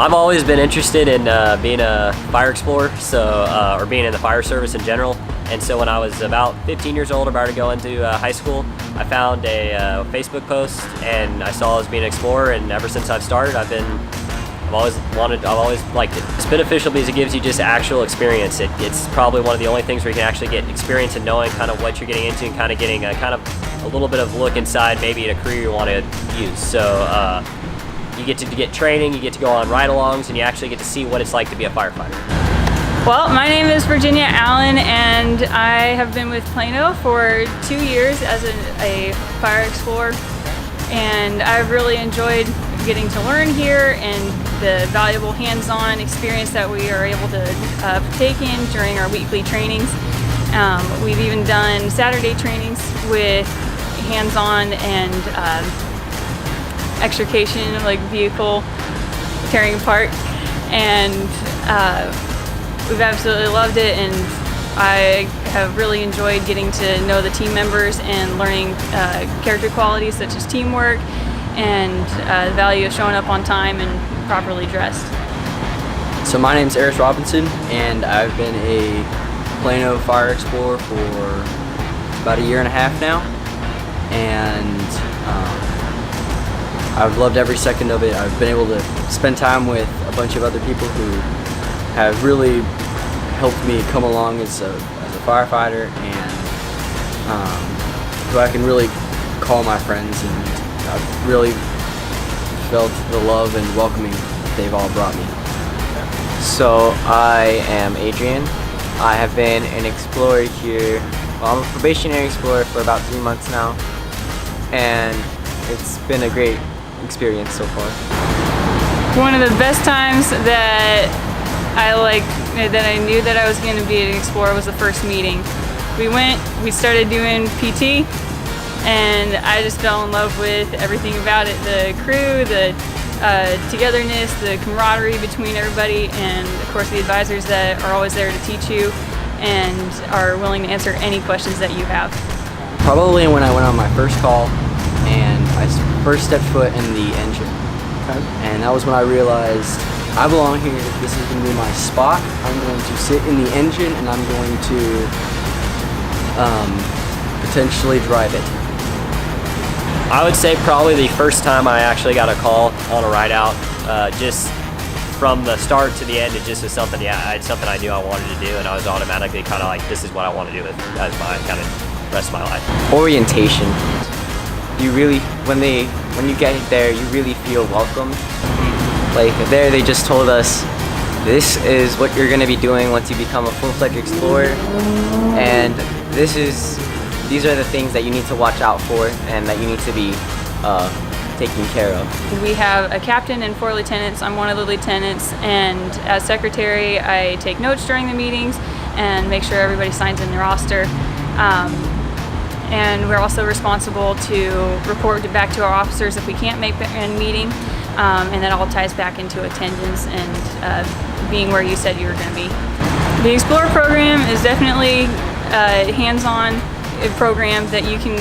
I've always been interested in being a fire explorer, or being in the fire service in general. And so when I was about 15 years old, about to go into high school, I found a Facebook post and I saw I was being an explorer, and ever since I've started, I've always liked it. It's beneficial because it gives you just actual experience. It's probably one of the only things where you can actually get experience and knowing kind of what you're getting into and kind of getting a little bit of look inside maybe at a career you want to use. So you get to get training, you get to go on ride-alongs, and you actually get to see what it's like to be a firefighter. Well, my name is Virginia Allen, and I have been with Plano for 2 years as a fire explorer, and I've really enjoyed getting to learn here and the valuable hands-on experience that we are able to partake in during our weekly trainings. We've even done Saturday trainings with hands-on and extrication, like vehicle tearing apart, and we've absolutely loved it, and I have really enjoyed getting to know the team members and learning character qualities such as teamwork and the value of showing up on time and properly dressed. So my name's Eris Robinson, and I've been a Plano Fire Explorer for about 1.5 years now, and I've loved every second of it. I've been able to spend time with a bunch of other people who have really helped me come along as a firefighter, and who I can really call my friends, and I've really felt the love and welcoming they've all brought me. So I am Adrian. I have been an explorer here. Well, I'm a probationary explorer for about 3 months now, and it's been a great experience so far. One of the best times that I knew that I was going to be an explorer was the first meeting. We started doing PT, and I just fell in love with everything about it. The crew, the togetherness, the camaraderie between everybody, and of course the advisors that are always there to teach you and are willing to answer any questions that you have. Probably when I went on my first call and I first stepped foot in the engine. And that was when I realized I belong here. This is going to be my spot. I'm going to sit in the engine, and I'm going to potentially drive it. I would say probably the first time I actually got a call on a ride out, just from the start to the end, it just was something I knew I wanted to do, and I was automatically kind of like, this is what I want to do with as my kind of rest of my life. Orientation. You really, when you get there, you really feel welcomed. Like there, they just told us, this is what you're going to be doing once you become a full-fledged explorer, and these are the things that you need to watch out for and that you need to be taken care of. We have a captain and 4 lieutenants. I'm one of the lieutenants, and as secretary, I take notes during the meetings and make sure everybody signs in the roster. And we're also responsible to report back to our officers if we can't make a meeting, and that all ties back into attendance and being where you said you were going to be. The Explorer program is definitely a hands-on program that you can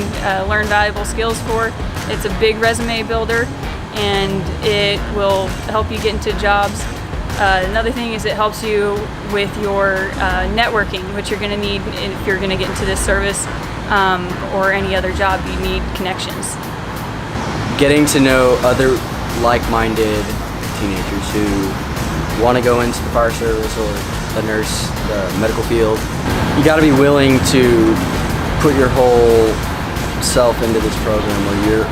learn valuable skills for. It's a big resume builder, and it will help you get into jobs. Another thing is it helps you with your networking, which you're going to need if you're going to get into this service or any other job. You need connections. Getting to know other like-minded teenagers who want to go into the fire service or the nurse, the medical field. You got to be willing to put your whole self into this program, where you're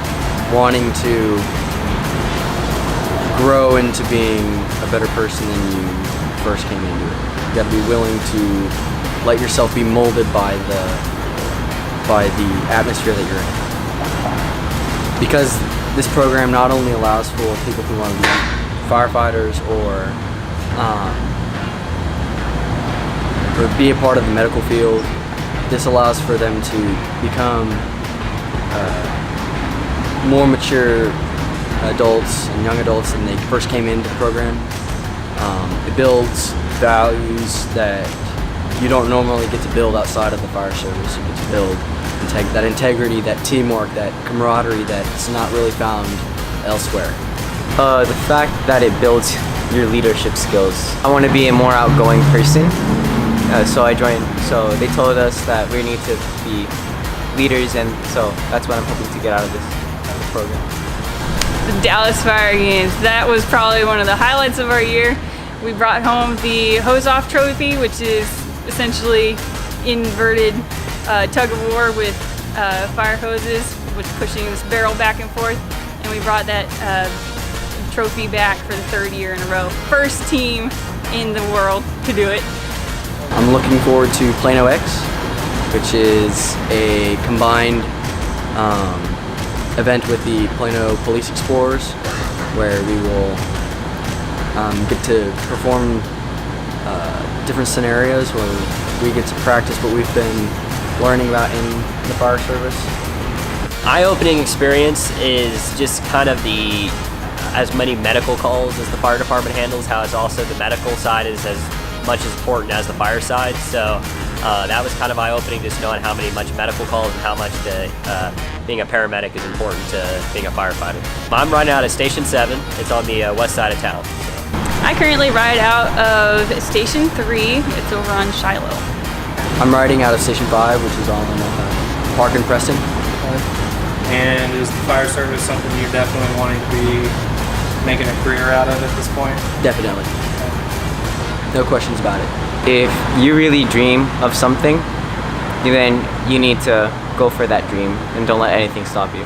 wanting to grow into being a better person than you first came into it. You got to be willing to let yourself be molded by the atmosphere that you're in. Because this program not only allows for people who want to be firefighters or be a part of the medical field, this allows for them to become more mature adults and young adults than they first came into the program. It builds values that you don't normally get to build outside of the fire service. You get to build that integrity, that teamwork, that camaraderie that's not really found elsewhere. The fact that it builds your leadership skills. I want to be a more outgoing person, so I joined. So they told us that we need to be leaders, and so that's what I'm hoping to get out of this program. The Dallas Fire Games. That was probably one of the highlights of our year. We brought home the hose off trophy, which is essentially inverted tug of war with fire hoses, which pushing this barrel back and forth. And we brought that trophy back for the 3rd year in a row. First team in the world to do it. I'm looking forward to Plano X, which is a combined event with the Plano Police Explorers, where we will get to perform different scenarios where we get to practice what we've been learning about in the fire service. Eye-opening experience is just kind of the as many medical calls as the fire department handles, how it's also the medical side is as much as important as the fire side. So that was kind of eye-opening, just knowing how much medical calls and how much being a paramedic is important to being a firefighter. I'm riding out at Station 7. It's on the west side of town. So. I currently ride out of Station 3. It's over on Shiloh. I'm riding out of Station 5, which is on Park and Preston. And is the fire service something you're definitely wanting to be making a career out of at this point? Definitely. No questions about it. If you really dream of something, then you need to go for that dream and don't let anything stop you.